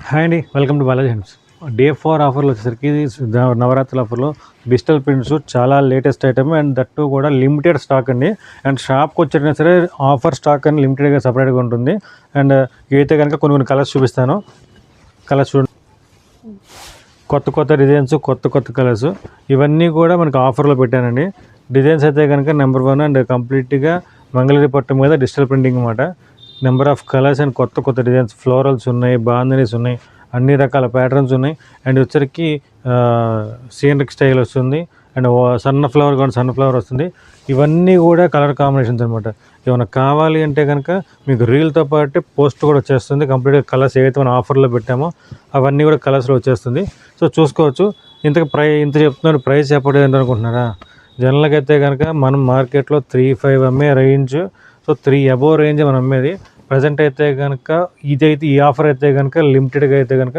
Hi అండి, welcome to Balaji హెమ్స్. Day 4 ఆఫర్లో వచ్చేసరికి నవరాత్రుల ఆఫర్లో డిజిటల్ ప్రింట్స్ చాలా లేటెస్ట్ ఐటమ్ అండ్ దట్టు కూడా లిమిటెడ్ స్టాక్ అండి. అండ్ షాప్కి వచ్చేటైనా సరే ఆఫర్ స్టాక్ అని లిమిటెడ్గా సపరేట్గా ఉంటుంది. అండ్ ఇవైతే కనుక కొన్ని కలర్స్ చూపిస్తాను. కలర్స్ చూడండి, కొత్త కొత్త డిజైన్స్, కొత్త కొత్త కలర్స్ ఇవన్నీ కూడా మనకు ఆఫర్లో పెట్టానండి. డిజైన్స్ అయితే కనుక నెంబర్ 1 అండ్ కంప్లీట్గా మంగళగిరి పట్టు మీద డిజిటల్ ప్రింటింగ్ అన్నమాట. నెంబర్ ఆఫ్ కలర్స్ అండ్ కొత్త కొత్త డిజైన్స్, ఫ్లోరల్స్ ఉన్నాయి, బాందనీస్ ఉన్నాయి, అన్ని రకాల ప్యాటర్న్స్ ఉన్నాయి. అండ్ వచ్చరికి సీనరిక్ స్టైల్ వస్తుంది. అండ్ సన్న ఫ్లవర్ కానీ సన్న ఫ్లవర్ వస్తుంది. ఇవన్నీ కూడా కలర్ కాంబినేషన్స్ అనమాట. ఏమైనా కావాలి అంటే కనుక మీకు రీల్తో పాటు పోస్ట్ కూడా వచ్చేస్తుంది. కంప్లీట్గా కలర్స్ ఏవైతే మనం ఆఫర్లో పెట్టామో అవన్నీ కూడా కలర్స్లో వచ్చేస్తుంది. సో చూసుకోవచ్చు. ఇంత చెప్తున్నారు, ప్రైస్ చెప్పడం ఏంటనుకుంటున్నారా? జనరల్గా అయితే కనుక మనం మార్కెట్లో 3-5 అమ్మే రేంజ్, సో 3 అబోవ్ రేంజ్ మనం అమ్మేది. ప్రజెంట్ అయితే కనుక ఈ ఆఫర్ అయితే కనుక లిమిటెడ్గా అయితే కనుక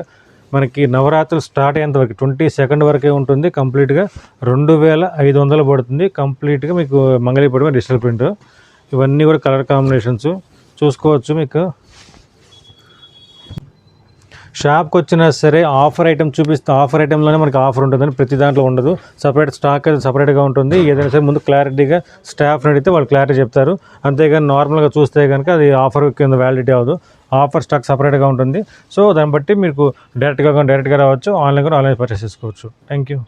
మనకి నవరాత్రులు స్టార్ట్ అయ్యేంత వరకు 22 వరకే ఉంటుంది. కంప్లీట్గా 2500 పడుతుంది. కంప్లీట్గా మీకు మంగళగిరి డిజిటల్ ప్రింట్. ఇవన్నీ కూడా కలర్ కాంబినేషన్స్ చూసుకోవచ్చు. మీకు షాప్కి వచ్చినా సరే ఆఫర్ ఐటమ్ చూపిస్తే ఆఫర్ ఐటెంలోనే మనకి ఆఫర్ ఉంటుందని ప్రతి దాంట్లో ఉండదు. సపరేట్ స్టాక్ అయితే సపరేట్గా ఉంటుంది. ఏదైనా సరే ముందు క్లారిటీగా స్టాఫ్ని అడిగితే వాళ్ళు క్లారిటీ చెప్తారు. అంతేగాని నార్మల్గా చూస్తే కనుక అది ఆఫర్ కింద వ్యాలిడిటీ అవ్వదు. ఆఫర్ స్టాక్ సపరేట్గా ఉంటుంది. సో దాన్ని బట్టి మీకు డైరెక్ట్గా రావచ్చు, ఆన్లైన్ పర్చేస్ చేసుకోవచ్చు. Thank you.